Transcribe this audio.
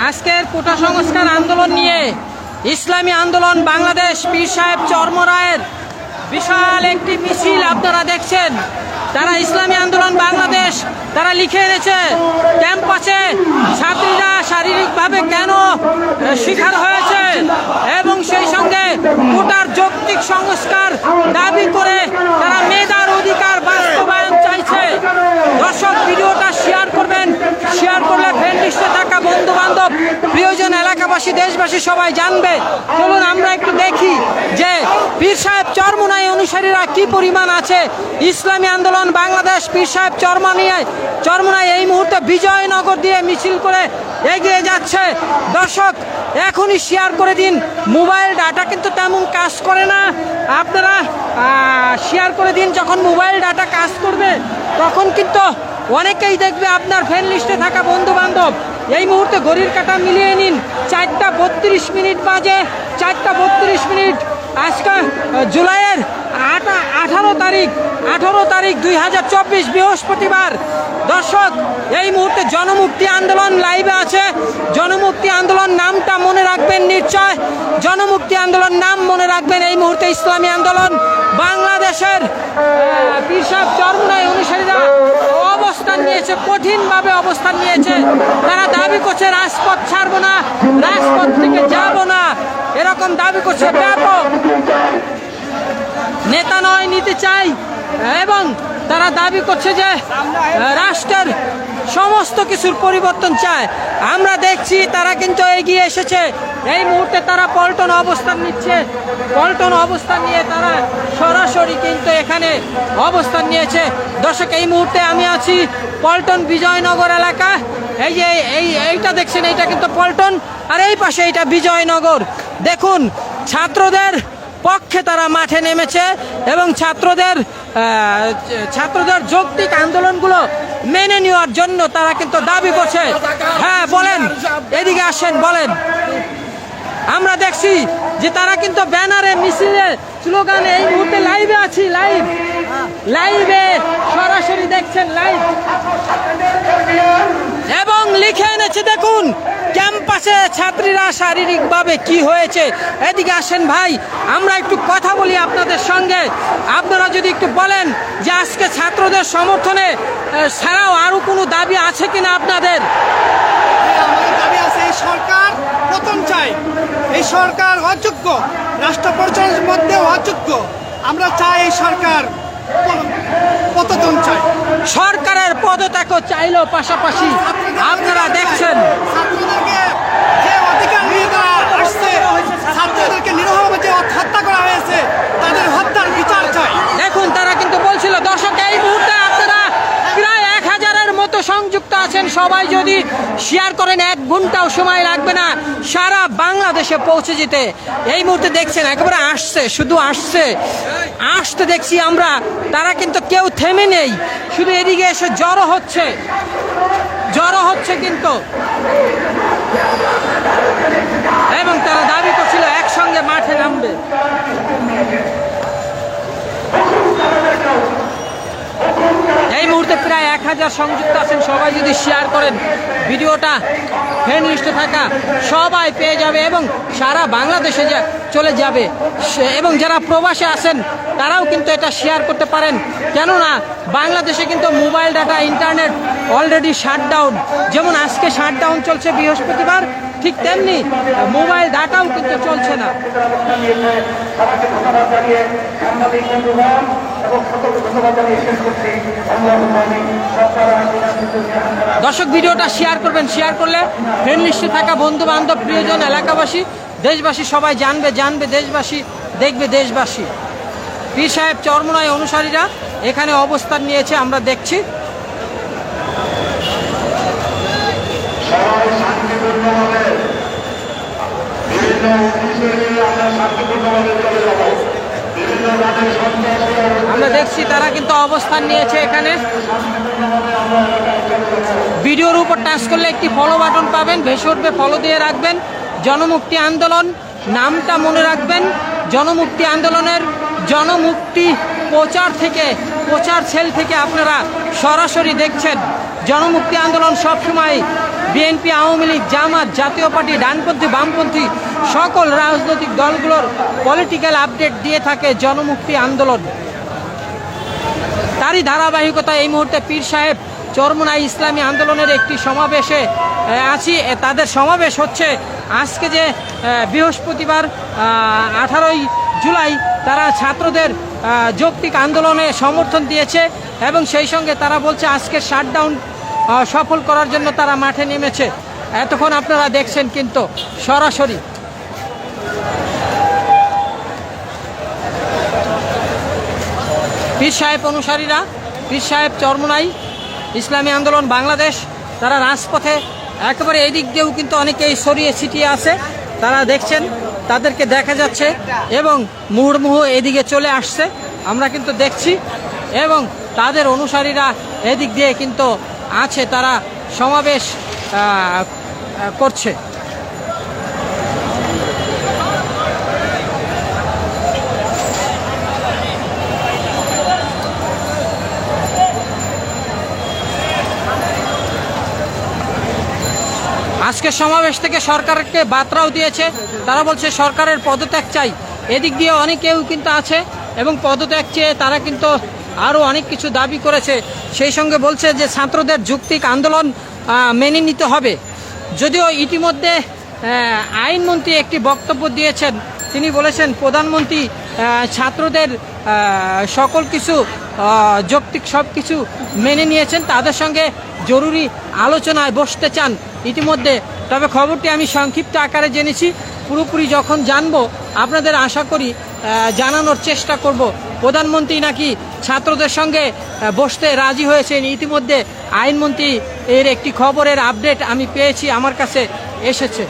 আজকের কোটা সংস্কার আন্দোলন নিয়ে ইসলামী আন্দোলন বাংলাদেশ পীর সাহেব চরমরায়ের বিশাল একটি মিছিল আপনারা দেখছেন। তারা ইসলামী আন্দোলন বাংলাদেশ তারা লিখে এনেছে ক্যাম্পাসে ছাত্রীরা শারীরিকভাবে কেন শিকার হয়েছে এবং সেই সঙ্গে কোটার যৌক্তিক সংস্কার দাবি করে তারা মেধার অধিকার বাস্তবায়ন চাইছে। দর্শক, ভিডিওটা শেয়ার করবেন, শেয়ার করলে ফ্রেন্ড লিস্টে থাকা বন্ধু বান্ধব প্রিয়জন এলাকাবাসী দেশবাসী সবাই জানবে। চলুন আমরা একটু দেখি যে পীর সাহেব চরমোনাই অনুসারীরা কি পরিমাণ আছে। ইসলামী আন্দোলন বাংলাদেশ পীর সাহেব চরমোনাই এই মুহূর্তে বিজয়নগর দিয়ে মিছিল করে এগিয়ে যাচ্ছে। দর্শক, এখনই শেয়ার করে দিন। মোবাইল ডাটা কিন্তু তেমন কাজ করে না, আপনারা শেয়ার করে দিন। যখন মোবাইল ডাটা কাজ করবে তখন কিন্তু অনেকেই দেখবে আপনার ফ্রেন্ড লিস্টে থাকা বন্ধু বান্ধব। এই মুহূর্তে ঘড়ির কাঁটা মিলিয়ে নিন, 4টা 32 বাজে, 4টা 32। আজকে জুলাইয়ের 18 তারিখ 2024 বৃহস্পতিবার। দর্শক, এই মুহূর্তে জনমুক্তি আন্দোলন লাইভে আছে। জনমুক্তি আন্দোলন নামটা মনে রাখবেন, নিশ্চয় জনমুক্তি আন্দোলন নাম মনে রাখবেন। এই মুহূর্তে ইসলামী আন্দোলন বাংলাদেশের পীর সাহেব চরমোনাই অনুসারীরা অবস্থান নিয়েছে, কঠিনভাবে অবস্থান নিয়েছে। তারা দাবি করছে রাজপথ ছাড়বো না, রাজপথ থেকে যাব না, এরকম দাবি করছে। ব্যাপক নেতা নয়, নিতে চাই। এবং তারা দাবি করছে যে রাষ্ট্রের সমস্ত কিছুর পরিবর্তন চায়। আমরা দেখছি তারা কিন্তু এগিয়ে এসেছে। এই মুহূর্তে তারা পল্টন অবস্থান নিচ্ছে। পল্টন অবস্থান নিয়ে তারা সরাসরি কিন্তু এখানে অবস্থান নিয়েছে। দর্শক, এই মুহূর্তে আমি আছি পল্টন বিজয়নগর এলাকা। এই যে এইটা দেখছেন, এইটা কিন্তু পল্টন, আর এই পাশে এইটা বিজয়নগর। দেখুন, ছাত্রদের পক্ষে তারা মাঠে নেমেছে এবং ছাত্রদের যৌক্তিক আন্দোলনগুলো মেনে নেওয়ার জন্য তারা কিন্তু দাবি করছে। হ্যাঁ বলেন, এদিকে আসেন, বলেন। আমরা দেখছি যে তারা কিন্তু ব্যানারে, মিছিলে, স্লোগানে এই মুহূর্তে লাইভে আছি, লাইভে সরাসরি দেখছেন লাইভ, এবং লিখে এনেছে দেখুন ক্যাম্পাসে ছাত্রীরা শারীরিকভাবে কি হয়েছে। এদিকে আসেন ভাই, আমরা একটু কথা বলি আপনাদের সঙ্গে। আপনারা যদি একটু বলেন যে আজকে ছাত্রদের সমর্থনে ছাড়াও আরো কোনো দাবি আছে কিনা আপনাদের? আমাদের দাবি আছে, এই সরকার পতন চাই। এই সরকার অযোগ্য, রাষ্ট্র পরিচালনার মধ্যে অযোগ্য। আমরা চাই এই সরকার পতন চাই। সরকারের পদত্যাগ চাইলেও পাশাপাশি আপনারা দেখছেন ছাত্রদেরকে যে অধিকার নিয়ে তারা আসছে, ছাত্রদেরকে নিরীহভাবে যে হত্যা করা হয়েছে, তাদের হত্যার বিচার চাই। দেখুন, তারা কিন্তু বলছিল। দর্শক, এই মুহূর্তে আপনারা প্রায় 1000-এর মতো সংযুক্ত আছেন। সবাই যদি শেয়ার করেন 1 ঘন্টাও সময় লাগবে না সারা বাংলাদেশে পৌঁছে যেতে। এই মুহূর্তে দেখছেন একেবারে আসছে, শুধু আসতে দেখছি আমরা। তারা কিন্তু কেউ থেমে নেই, শুধু এদিকে এসে জড়ো হচ্ছে কিন্তু। এবং তারা দাবি করছিল একসঙ্গে মাঠে নামবে। এই মুহূর্তে প্রায় 1000 সংযুক্ত আছেন। সবাই যদি শেয়ার করেন ভিডিওটা, ফ্রেন্ড লিস্টে থাকা সবাই পেয়ে যাবে এবং সারা বাংলাদেশে চলে যাবে। এবং যারা প্রবাসে আছেন তারাও কিন্তু এটা শেয়ার করতে পারেন, কেননা বাংলাদেশে কিন্তু mobile data, internet already shutdown. যেমন আজকে শাটডাউন চলছে বৃহস্পতিবার, ঠিক তেমনি মোবাইল ডাটাও কিন্তু চলছে না। দর্শক, ভিডিওটা শেয়ার করবেন, শেয়ার করলে ফ্রেন্ড লিস্টে থাকা বন্ধু বান্ধব প্রিয়জন এলাকাবাসী দেশবাসী সবাই জানবে দেশবাসী, দেখবে দেশবাসী। পীর সাহেব চরমোনাই অনুসারীরা এখানে অবস্থান নিয়েছে, আমরা দেখছি। আমরা দেখছি তারা কিন্তু অবস্থান নিয়েছে এখানে। ভিডিওর উপর টাচ করলে একটি ফলো বাটন পাবেন, ভেসে উঠবে, ফলো দিয়ে রাখবেন। জনমুক্তি আন্দোলন নামটা মনে রাখবেন। জনমুক্তি আন্দোলনের জনমুক্তি প্রচার সেল থেকে আপনারা সরাসরি দেখছেন। জনমুক্তি আন্দোলন সবসময় বিএনপি, আওয়ামী লীগ, জামাত, জাতীয় পার্টি, ডানপন্থী, বামপন্থী সকল রাজনৈতিক দলগুলোর পলিটিক্যাল আপডেট দিয়ে থাকে জনমুক্তি আন্দোলন। তারই ধারাবাহিকতা এই মুহূর্তে পীর সাহেব চরমোনাই ইসলামী আন্দোলনের একটি সমাবেশে আছি। তাদের সমাবেশ হচ্ছে আজকে যে বৃহস্পতিবার 18ই জুলাই তারা ছাত্রদের যৌক্তিক আন্দোলনে সমর্থন দিয়েছে এবং সেই সঙ্গে তারা বলছে আজকে শাটডাউন সফল করার জন্য তারা মাঠে নেমেছে। এতক্ষণ আপনারা দেখছেন কিন্তু সরাসরি পীর সাহেব অনুসারীরা, পীর সাহেব চরমোনাই ইসলামী আন্দোলন বাংলাদেশ, তারা রাজপথে একেবারে এই দিক দিয়েও কিন্তু অনেকেই ছড়িয়ে ছিটিয়ে আছে। তারা দেখছেন, তাদেরকে দেখা যাচ্ছে এবং মুহুর্মুহু এদিকে চলে আসছে, আমরা কিন্তু দেখছি। এবং তাদের অনুসারীরা এদিক দিয়ে কিন্তু আছে, তারা সমাবেশ করছে। আজকে সমাবেশ থেকে সরকারকে বার্তাও দিয়েছে, তারা বলছে সরকারের পদত্যাগ চাই। এদিক দিয়ে অনেকেও কিন্তু আছে এবং পদত্যাগ চেয়ে তারা কিন্তু আরও অনেক কিছু দাবি করেছে। সেই সঙ্গে বলছে যে ছাত্রদের যৌক্তিক আন্দোলন মেনে নিতে হবে। যদিও ইতিমধ্যে আইনমন্ত্রী একটি বক্তব্য দিয়েছেন, তিনি বলেছেন প্রধানমন্ত্রী ছাত্রদের সকল কিছু যৌক্তিক সব কিছু মেনে নিয়েছেন, তাদের সঙ্গে জরুরি আলোচনায় বসতে চান ইতিমধ্যে। তবে খবরটি আমি সংক্ষিপ্ত আকারে জেনেছি, পুরোপুরি যখন জানবো আপনাদের আশা করি জানানোর চেষ্টা করব। প্রধানমন্ত্রী নাকি ছাত্রদের সঙ্গে বসতে রাজি হয়েছেন ইতিমধ্যে। আইনমন্ত্রী এর একটি খবরের আপডেট আমি পেয়েছি, আমার কাছে এসেছে।